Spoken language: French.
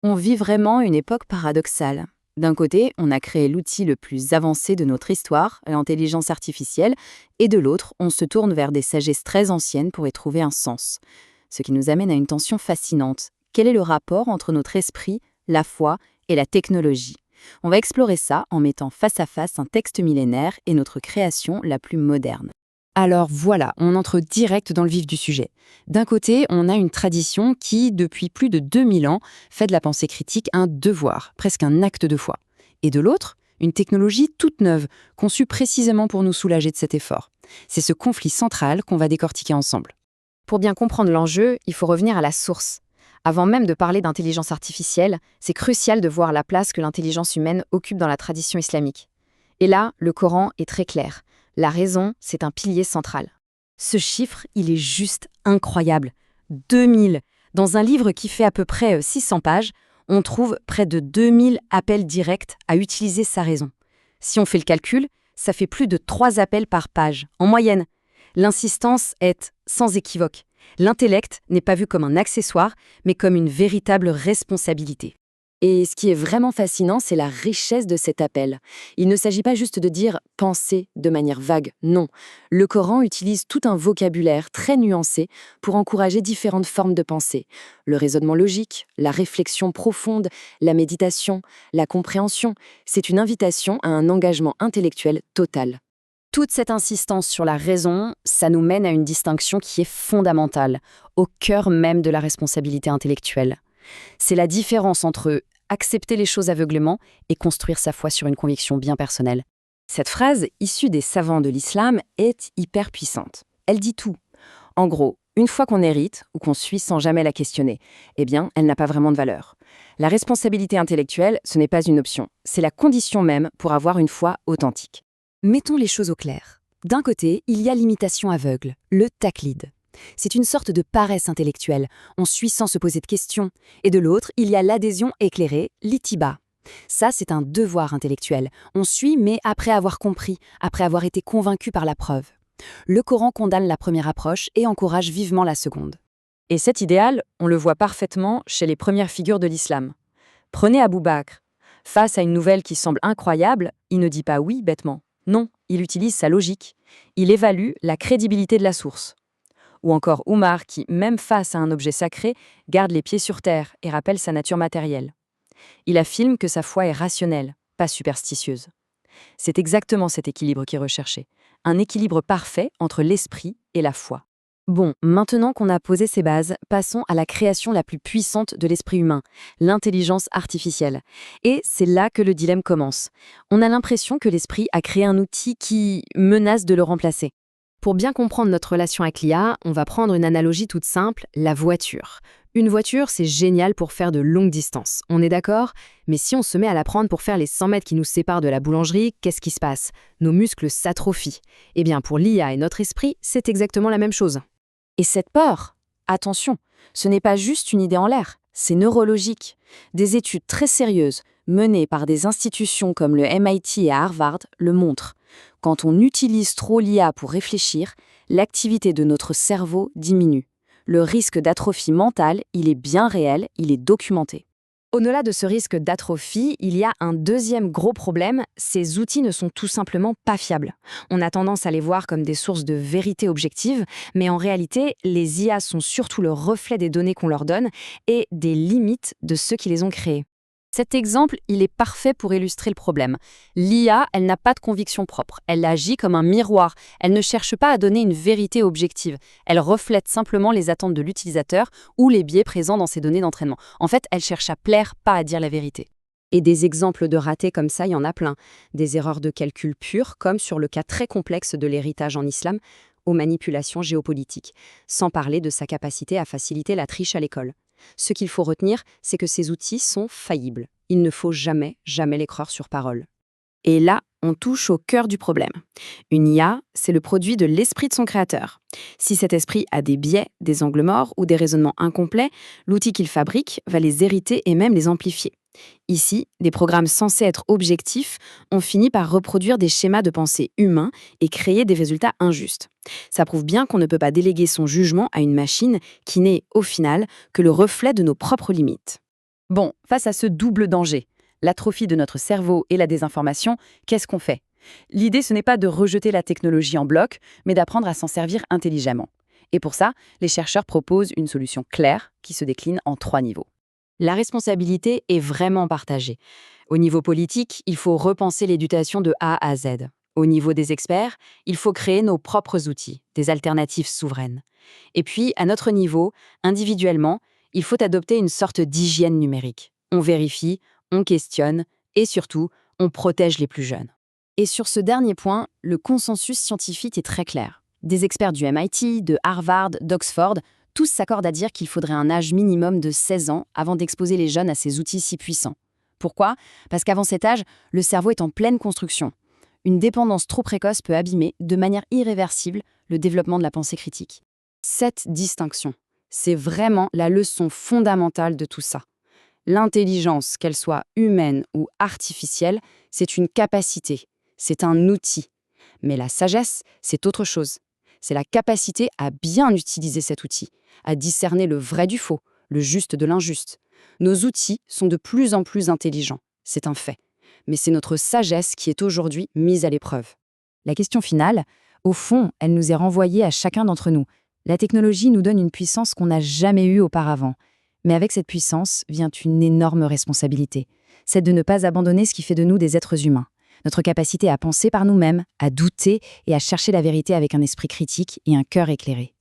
On vit vraiment une époque paradoxale. D'un côté, on a créé l'outil le plus avancé de notre histoire, l'intelligence artificielle, et de l'autre, on se tourne vers des sagesses très anciennes pour y trouver un sens. Ce qui nous amène à une tension fascinante. Quel est le rapport entre notre esprit, la foi et la technologie? On va explorer ça en mettant face à face un texte millénaire et notre création la plus moderne. Alors voilà, on entre direct dans le vif du sujet. D'un côté, on a une tradition qui, depuis plus de 2000 ans, fait de la pensée critique un devoir, presque un acte de foi. Et de l'autre, une technologie toute neuve, conçue précisément pour nous soulager de cet effort. C'est ce conflit central qu'on va décortiquer ensemble. Pour bien comprendre l'enjeu, il faut revenir à la source. Avant même de parler d'intelligence artificielle, c'est crucial de voir la place que l'intelligence humaine occupe dans la tradition islamique. Et là, le Coran est très clair. La raison, c'est un pilier central. Ce chiffre, il est juste incroyable. 2000. Dans un livre qui fait à peu près 600 pages, on trouve près de 2000 appels directs à utiliser sa raison. Si on fait le calcul, ça fait plus de 3 appels par page, en moyenne. L'insistance est sans équivoque. L'intellect n'est pas vu comme un accessoire, mais comme une véritable responsabilité. Et ce qui est vraiment fascinant, c'est la richesse de cet appel. Il ne s'agit pas juste de dire « penser » de manière vague, non. Le Coran utilise tout un vocabulaire très nuancé pour encourager différentes formes de pensée. Le raisonnement logique, la réflexion profonde, la méditation, la compréhension, c'est une invitation à un engagement intellectuel total. Toute cette insistance sur la raison, ça nous mène à une distinction qui est fondamentale, au cœur même de la responsabilité intellectuelle. C'est la différence entre accepter les choses aveuglément et construire sa foi sur une conviction bien personnelle. Cette phrase, issue des savants de l'islam, est hyper puissante. Elle dit tout. En gros, une fois qu'on hérite ou qu'on suit sans jamais la questionner, eh bien, elle n'a pas vraiment de valeur. La responsabilité intellectuelle, ce n'est pas une option. C'est la condition même pour avoir une foi authentique. Mettons les choses au clair. D'un côté, il y a l'imitation aveugle, le taqlid. C'est une sorte de paresse intellectuelle, on suit sans se poser de questions. Et de l'autre, il y a l'adhésion éclairée, l'itiba. Ça, c'est un devoir intellectuel. On suit, mais après avoir compris, après avoir été convaincu par la preuve. Le Coran condamne la première approche et encourage vivement la seconde. Et cet idéal, on le voit parfaitement chez les premières figures de l'islam. Prenez Abou Bakr. Face à une nouvelle qui semble incroyable, il ne dit pas oui bêtement. Non, il utilise sa logique. Il évalue la crédibilité de la source. Ou encore Oumar qui, même face à un objet sacré, garde les pieds sur terre et rappelle sa nature matérielle. Il affirme que sa foi est rationnelle, pas superstitieuse. C'est exactement cet équilibre qui est recherché, un équilibre parfait entre l'esprit et la foi. Bon, maintenant qu'on a posé ces bases, passons à la création la plus puissante de l'esprit humain, l'intelligence artificielle. Et c'est là que le dilemme commence. On a l'impression que l'esprit a créé un outil qui menace de le remplacer. Pour bien comprendre notre relation avec l'IA, on va prendre une analogie toute simple, la voiture. Une voiture, c'est génial pour faire de longues distances, on est d'accord? Mais si on se met à la prendre pour faire les 100 mètres qui nous séparent de la boulangerie, qu'est-ce qui se passe? Nos muscles s'atrophient. Eh bien, pour l'IA et notre esprit, c'est exactement la même chose. Et cette peur, attention, ce n'est pas juste une idée en l'air, c'est neurologique. Des études très sérieuses, menées par des institutions comme le MIT et Harvard, le montrent. Quand on utilise trop l'IA pour réfléchir, l'activité de notre cerveau diminue. Le risque d'atrophie mentale, il est bien réel, il est documenté. Au-delà de ce risque d'atrophie, il y a un deuxième gros problème, ces outils ne sont tout simplement pas fiables. On a tendance à les voir comme des sources de vérité objective, mais en réalité, les IA sont surtout le reflet des données qu'on leur donne et des limites de ceux qui les ont créées. Cet exemple, il est parfait pour illustrer le problème. L'IA, elle n'a pas de conviction propre. Elle agit comme un miroir. Elle ne cherche pas à donner une vérité objective. Elle reflète simplement les attentes de l'utilisateur ou les biais présents dans ses données d'entraînement. En fait, elle cherche à plaire, pas à dire la vérité. Et des exemples de ratés comme ça, il y en a plein. Des erreurs de calcul pures, comme sur le cas très complexe de l'héritage en islam, aux manipulations géopolitiques, sans parler de sa capacité à faciliter la triche à l'école. Ce qu'il faut retenir, c'est que ces outils sont faillibles. Il ne faut jamais les croire sur parole. Et là, on touche au cœur du problème. Une IA, c'est le produit de l'esprit de son créateur. Si cet esprit a des biais, des angles morts ou des raisonnements incomplets, l'outil qu'il fabrique va les hériter et même les amplifier. Ici, des programmes censés être objectifs ont fini par reproduire des schémas de pensée humains et créer des résultats injustes. Ça prouve bien qu'on ne peut pas déléguer son jugement à une machine qui n'est, au final, que le reflet de nos propres limites. Bon, face à ce double danger, l'atrophie de notre cerveau et la désinformation, qu'est-ce qu'on fait? L'idée, ce n'est pas de rejeter la technologie en bloc, mais d'apprendre à s'en servir intelligemment. Et pour ça, les chercheurs proposent une solution claire qui se décline en 3 niveaux. La responsabilité est vraiment partagée. Au niveau politique, il faut repenser l'éducation de A à Z. Au niveau des experts, il faut créer nos propres outils, des alternatives souveraines. Et puis, à notre niveau, individuellement, il faut adopter une sorte d'hygiène numérique. On vérifie, on questionne et surtout, on protège les plus jeunes. Et sur ce dernier point, le consensus scientifique est très clair. Des experts du MIT, de Harvard, d'Oxford, tous s'accordent à dire qu'il faudrait un âge minimum de 16 ans avant d'exposer les jeunes à ces outils si puissants. Pourquoi? Parce qu'avant cet âge, le cerveau est en pleine construction. Une dépendance trop précoce peut abîmer, de manière irréversible, le développement de la pensée critique. Cette distinction, c'est vraiment la leçon fondamentale de tout ça. L'intelligence, qu'elle soit humaine ou artificielle, c'est une capacité, c'est un outil. Mais la sagesse, c'est autre chose. C'est la capacité à bien utiliser cet outil, à discerner le vrai du faux, le juste de l'injuste. Nos outils sont de plus en plus intelligents, c'est un fait. Mais c'est notre sagesse qui est aujourd'hui mise à l'épreuve. La question finale, au fond, elle nous est renvoyée à chacun d'entre nous. La technologie nous donne une puissance qu'on n'a jamais eue auparavant. Mais avec cette puissance vient une énorme responsabilité. C'est de ne pas abandonner ce qui fait de nous des êtres humains. Notre capacité à penser par nous-mêmes, à douter et à chercher la vérité avec un esprit critique et un cœur éclairé.